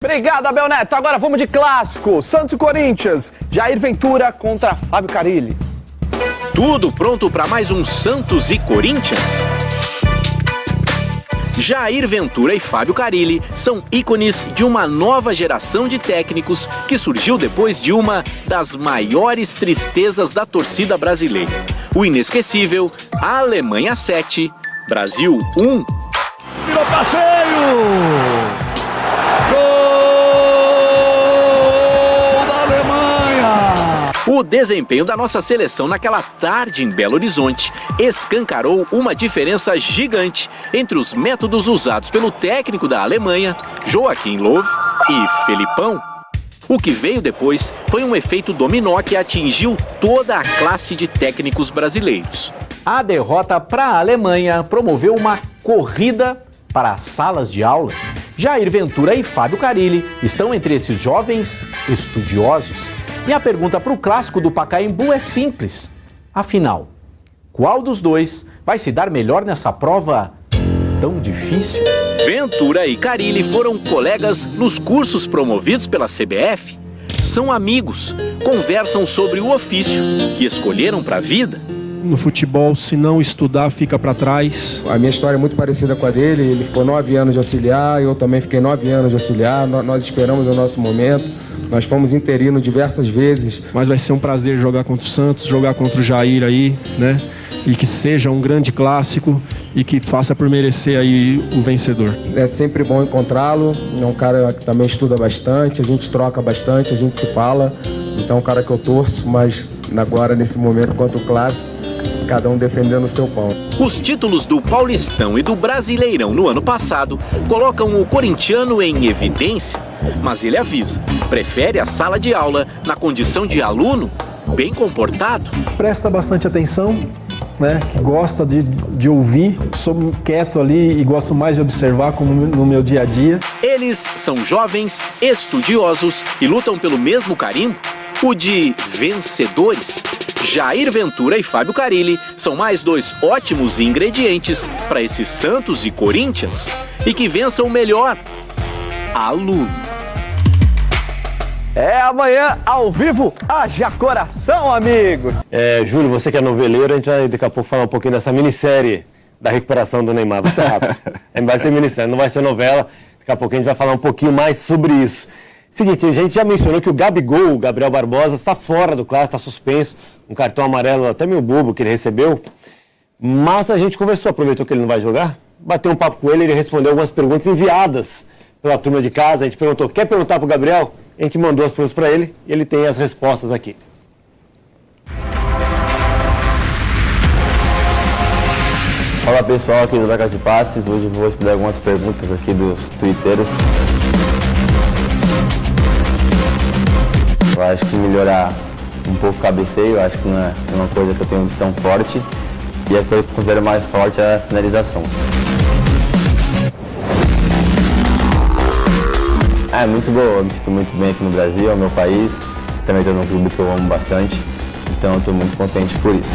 Obrigado, Abel Neto. Agora vamos de clássico. Santos e Corinthians. Jair Ventura contra Fábio Carille. Tudo pronto para mais um Santos e Corinthians? Jair Ventura e Fábio Carille são ícones de uma nova geração de técnicos que surgiu depois de uma das maiores tristezas da torcida brasileira. O inesquecível Alemanha 7, Brasil 1. Virou passeio! O desempenho da nossa seleção naquela tarde em Belo Horizonte escancarou uma diferença gigante entre os métodos usados pelo técnico da Alemanha, Joachim Löw, e Felipão. O que veio depois foi um efeito dominó que atingiu toda a classe de técnicos brasileiros. A derrota para a Alemanha promoveu uma corrida para as salas de aula. Jair Ventura e Fábio Carille estão entre esses jovens estudiosos. E a pergunta para o clássico do Pacaembu é simples. Afinal, qual dos dois vai se dar melhor nessa prova tão difícil? Ventura e Carille foram colegas nos cursos promovidos pela CBF. São amigos, conversam sobre o ofício que escolheram para a vida. No futebol, se não estudar, fica para trás. A minha história é muito parecida com a dele. Ele ficou 9 anos de auxiliar, eu também fiquei 9 anos de auxiliar. Nós esperamos o nosso momento. Nós fomos interinos diversas vezes. Mas vai ser um prazer jogar contra o Santos, jogar contra o Jair aí, né? E que seja um grande clássico e que faça por merecer aí o vencedor. É sempre bom encontrá-lo. É um cara que também estuda bastante, a gente troca bastante, a gente se fala. Então é um cara que eu torço, mas agora nesse momento contra o clássico, cada um defendendo o seu pão. Os títulos do Paulistão e do Brasileirão no ano passado colocam o corintiano em evidência, mas ele avisa, prefere a sala de aula na condição de aluno bem comportado. Presta bastante atenção, né? Que gosta de ouvir, sou quieto ali e gosto mais de observar como no meu dia a dia. Eles são jovens, estudiosos e lutam pelo mesmo carimbo, o de vencedores. Jair Ventura e Fábio Carille são mais dois ótimos ingredientes para esse Santos e Corinthians. E que vença o melhor aluno. É amanhã, ao vivo, haja coração, amigo. Júlio, você que é noveleiro, a gente vai daqui a pouco falar um pouquinho dessa minissérie da recuperação do Neymar. Vai ser rápido. Vai ser minissérie, não vai ser novela. Daqui a pouco a gente vai falar um pouquinho mais sobre isso. Seguinte, a gente já mencionou que o Gabigol, o Gabriel Barbosa, está fora do clássico, está suspenso. Um cartão amarelo até meio bobo que ele recebeu. Mas a gente conversou, aproveitou que ele não vai jogar, bateu um papo com ele, ele respondeu algumas perguntas enviadas pela turma de casa. A gente perguntou, quer perguntar para o Gabriel? A gente mandou as perguntas para ele e ele tem as respostas aqui. Olá pessoal, aqui do Daca de Passes. Hoje eu vou responder algumas perguntas aqui dos twitteiros. Eu acho que melhorar um pouco o cabeceio, eu acho que não é uma coisa que eu tenho de tão forte. E a coisa que eu considero mais forte é a finalização. É muito boa, eu me sinto muito bem aqui no Brasil, é o meu país. Também estou num clube que eu amo bastante, então eu estou muito contente por isso.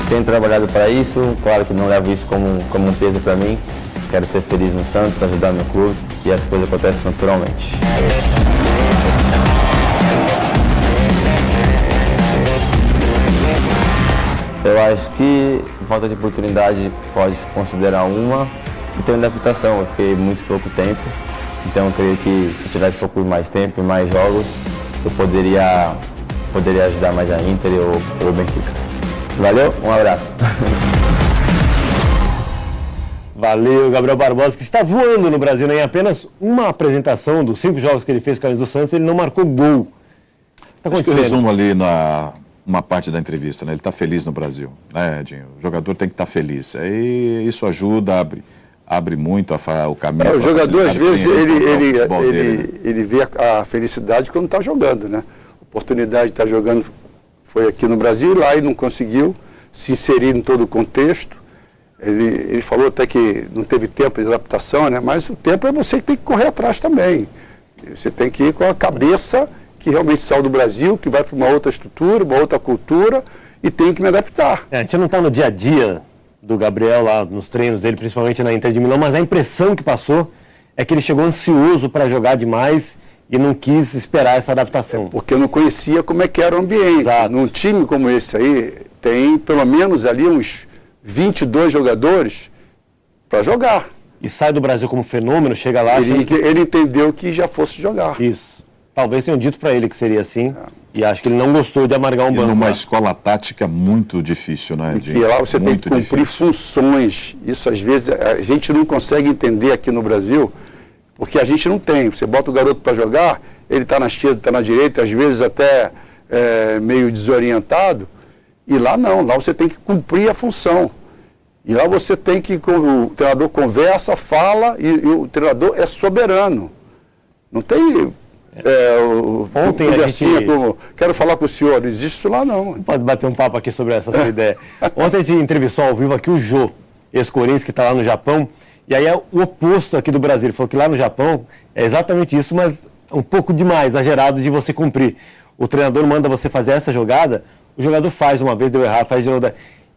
Tenho trabalhado para isso, claro que não levo isso como um peso para mim. Quero ser feliz no Santos, ajudar meu clube e as coisas acontecem naturalmente. Eu acho que falta de oportunidade pode se considerar uma e tem adaptação. Eu fiquei muito pouco tempo, então eu creio que se eu tivesse um pouco mais tempo e mais jogos, eu poderia ajudar mais a Inter ou o Benfica. Valeu, um abraço. Valeu, Gabriel Barbosa, que está voando no Brasil, né? Em apenas uma apresentação dos 5 jogos que ele fez com a camisa do Santos, ele não marcou gol. Acho que eu resumo ali uma parte da entrevista, né? Ele está feliz no Brasil, né, Edinho? O jogador tem que estar feliz. Aí isso ajuda, abre muito o caminho. O jogador, às vezes, ele vê a felicidade quando está jogando, né? A oportunidade de estar jogando foi aqui no Brasil, lá ele não conseguiu se inserir em todo o contexto. Ele falou até que não teve tempo de adaptação, né? Mas o tempo é você que tem que correr atrás também. Você tem que ir com a cabeça que realmente saiu do Brasil, que vai para uma outra estrutura, uma outra cultura, e tem que me adaptar. A gente não está no dia a dia do Gabriel lá nos treinos dele, principalmente na Inter de Milão, mas a impressão que passou é que ele chegou ansioso para jogar demais e não quis esperar essa adaptação. Porque eu não conhecia como é que era o ambiente. Exato. Num time como esse aí, tem pelo menos ali uns 22 jogadores para jogar. E sai do Brasil como fenômeno, chega lá... Ele entendeu que já fosse jogar. Isso. Talvez tenham dito para ele que seria assim, e acho que ele não gostou de amargar um banco. Numa escola tática muito difícil, né, E que lá você tem que cumprir funções. Isso, às vezes, a gente não consegue entender aqui no Brasil, porque a gente não tem. Você bota o garoto para jogar, ele está na esquerda, está na direita, às vezes até meio desorientado, e lá não. Lá você tem que cumprir a função. E lá você tem que... O treinador conversa, fala, e o treinador é soberano. Não tem... Ontem a gente... como, quero falar com o senhor, não existe isso lá não. Pode bater um papo aqui sobre essa sua ideia. Ontem a gente entrevistou ao vivo aqui o Jô, ex-Corinthians, que está lá no Japão, e aí é o oposto aqui do Brasil. Ele falou que lá no Japão é exatamente isso, mas um pouco demais, exagerado de você cumprir. O treinador manda você fazer essa jogada, o jogador faz uma vez, deu errado, faz de novo.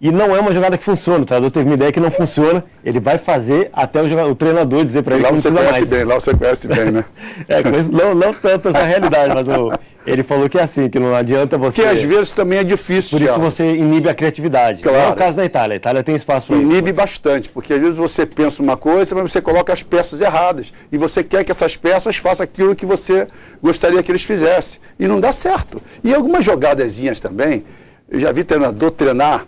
E não é uma jogada que funciona. O treinador teve uma ideia que não funciona, ele vai fazer até o treinador dizer para ele que não precisa mais. Lá você conhece bem, né? Não tanto essa realidade, mas ele falou que é assim, que não adianta você... Que às vezes também é difícil. Por isso você inibe a criatividade. Claro. Não é o caso da Itália. A Itália tem espaço para isso. Inibe bastante, porque às vezes você pensa uma coisa, mas você coloca as peças erradas. E você quer que essas peças façam aquilo que você gostaria que eles fizessem. E não dá certo. E algumas jogadazinhas também, eu já vi treinador treinar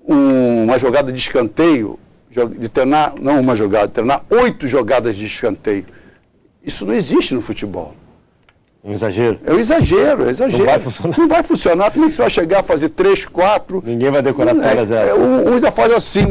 uma jogada de escanteio, de treinar 8 jogadas de escanteio. Isso não existe no futebol. É um exagero? É um exagero, é exagero. Não vai funcionar. Não vai funcionar. Como é que você vai chegar a fazer 3, 4? Ninguém vai decorar todas elas. Um ainda faz assim,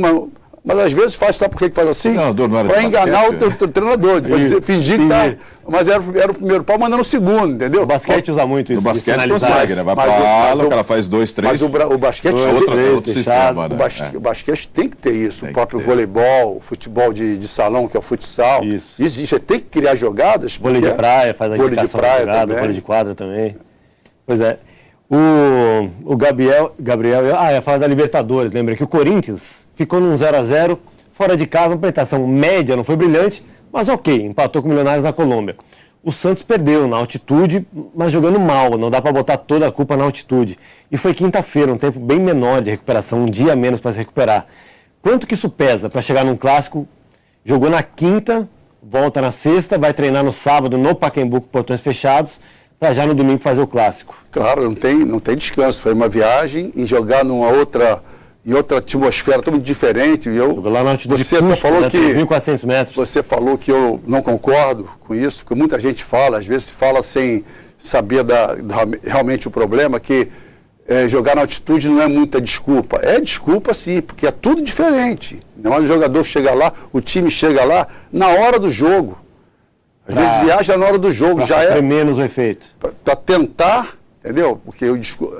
mas às vezes faz, sabe por que faz assim? Para enganar o treinador, fingir que tá... Mas era o primeiro pau, mandando o segundo, entendeu? O basquete usa muito isso. No basquete consegue, né? Vai para a ala, o cara faz 2, 3. Mas o basquete outro sistema, né? O basquete tem que ter isso. O próprio voleibol, o futebol de salão, que é o futsal. Isso. Existe. Você tem que criar jogadas. Vôlei de praia, faz a indicação da jogada, vôlei de quadra também. Pois é. O Gabriel, ia falar da Libertadores. Lembra que o Corinthians ficou num 0-0, fora de casa, uma apresentação média, não foi brilhante, mas ok, empatou com o Milionários na Colômbia. O Santos perdeu na altitude, mas jogando mal, não dá para botar toda a culpa na altitude. E foi quinta-feira, um tempo bem menor de recuperação, um dia a menos para se recuperar. Quanto que isso pesa para chegar num clássico? Jogou na quinta, volta na sexta, vai treinar no sábado no Pacaembu com portões fechados, para já no domingo fazer o clássico. Claro, não tem descanso, foi uma viagem e jogar numa outra atmosfera totalmente diferente. Lá na altitude você falou que 1.400 metros. Você falou que eu não concordo com isso, porque muita gente fala, às vezes fala sem saber realmente o problema, que jogar na altitude não é muita desculpa. É desculpa sim, porque é tudo diferente. O jogador chega lá, o time chega lá na hora do jogo. Às vezes viaja na hora do jogo, já é menos o efeito. Para tentar, entendeu? Porque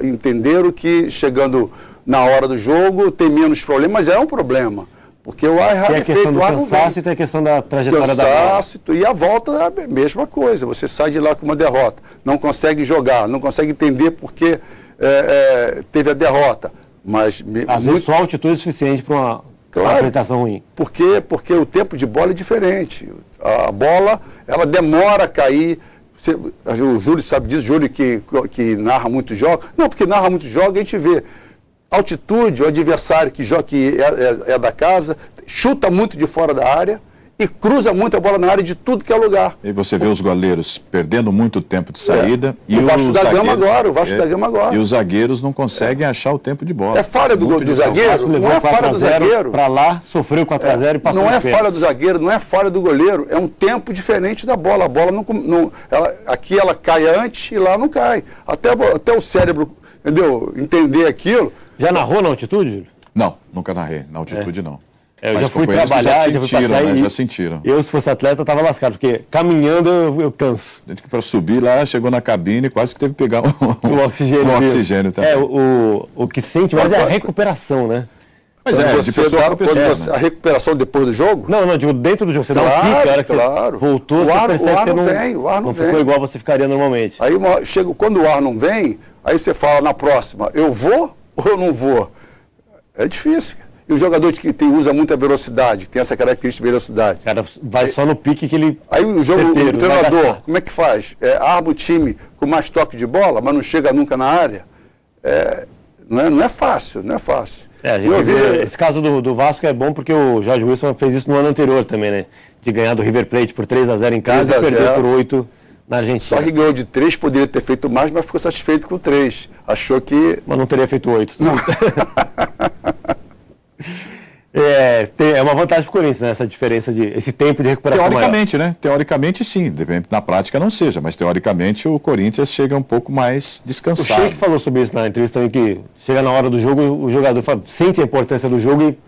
entenderam que chegando na hora do jogo tem menos problema, mas é um problema. Porque o ar tem a questão do cansaço e tem a questão da trajetória da bola. E a volta é a mesma coisa. Você sai de lá com uma derrota, não consegue jogar, não consegue entender porque teve a derrota. Mas às vezes só a altitude é suficiente para uma apresentação ruim. Porque o tempo de bola é diferente. A bola, ela demora a cair. O Júlio sabe disso, Júlio que narra muitos jogos. Não, porque narra muitos jogos, a gente vê altitude, o adversário que é da casa, chuta muito de fora da área e cruza muito a bola na área de tudo que é lugar. E você vê os goleiros perdendo muito tempo de saída. E o Vasco da Gama agora, E os zagueiros não conseguem achar o tempo de bola. É falha do zagueiro? Não é falha do zagueiro. Para lá, sofreu 4-0 e passou. Não é falha do zagueiro, não é falha do goleiro. É um tempo diferente da bola. A bola aqui ela cai antes e lá não cai. Até o cérebro, entendeu? Entender aquilo. Já narrou na altitude, Júlio? Não, nunca narrei. Na altitude não. Eu já fui trabalhar, já sentiram, né? Já sentiram. Eu, se fosse atleta, eu estava lascado, porque caminhando eu canso. Gente que para subir lá, chegou na cabine, quase que teve que pegar o oxigênio. O oxigênio também. O que sente mais é a recuperação, né? Mas de pessoa para pessoa. A recuperação depois do jogo? Não, digo dentro do jogo. Você dá um pique, a hora que você voltou, você percebe que você não ficou igual você ficaria normalmente. Aí quando o ar não vem, aí você fala na próxima, eu vou ou eu não vou? É difícil. E o jogador que usa muita velocidade, que tem essa característica de velocidade. O cara vai só no pique que ele... Aí o treinador, como é que faz? Arma o time com mais toque de bola, mas não chega nunca na área. Não é fácil, não é fácil. Esse caso do Vasco é bom porque o Jorge Wilson fez isso no ano anterior também, né? De ganhar do River Plate por 3-0 em casa e perder por 8 na Argentina. Só que ganhou de 3, poderia ter feito mais, mas ficou satisfeito com 3. Achou que... Mas não teria feito 8. Não. É uma vantagem para o Corinthians, né? Essa diferença esse tempo de recuperação teoricamente, maior. Né? Teoricamente sim, na prática não seja, mas teoricamente o Corinthians chega um pouco mais descansado. O Sheik falou sobre isso na entrevista também, que chega na hora do jogo, o jogador sente a importância do jogo e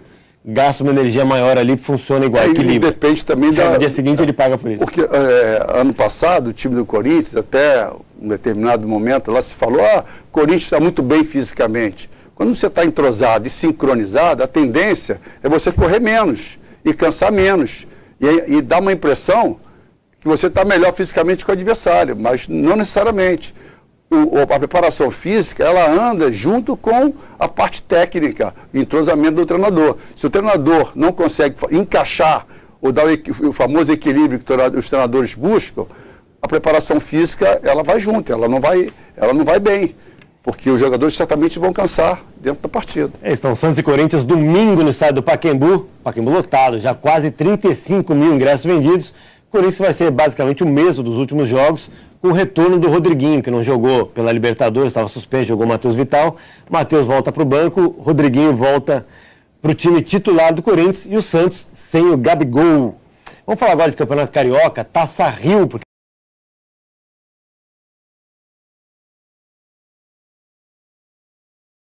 gasta uma energia maior ali, funciona igual, equilíbrio. Depende também no dia seguinte ele paga por isso. Porque ano passado o time do Corinthians, até um determinado momento, lá se falou, o Corinthians está muito bem fisicamente. Quando você está entrosado e sincronizado, a tendência é você correr menos e cansar menos. E dá uma impressão que você está melhor fisicamente que o adversário, mas não necessariamente. A preparação física, ela anda junto com a parte técnica, o entrosamento do treinador. Se o treinador não consegue encaixar ou dar o famoso equilíbrio que os treinadores buscam, a preparação física, ela vai junto, ela não vai bem. Porque os jogadores certamente vão cansar dentro da partida. Estão Santos e Corinthians domingo no estádio do Pacaembu lotado, já quase 35 mil ingressos vendidos. O Corinthians vai ser basicamente o mesmo dos últimos jogos, com o retorno do Rodriguinho, que não jogou pela Libertadores, estava suspenso, jogou o Matheus Vital. Matheus volta para o banco, Rodriguinho volta para o time titular do Corinthians e o Santos sem o Gabigol. Vamos falar agora de Campeonato Carioca, Taça Rio, porque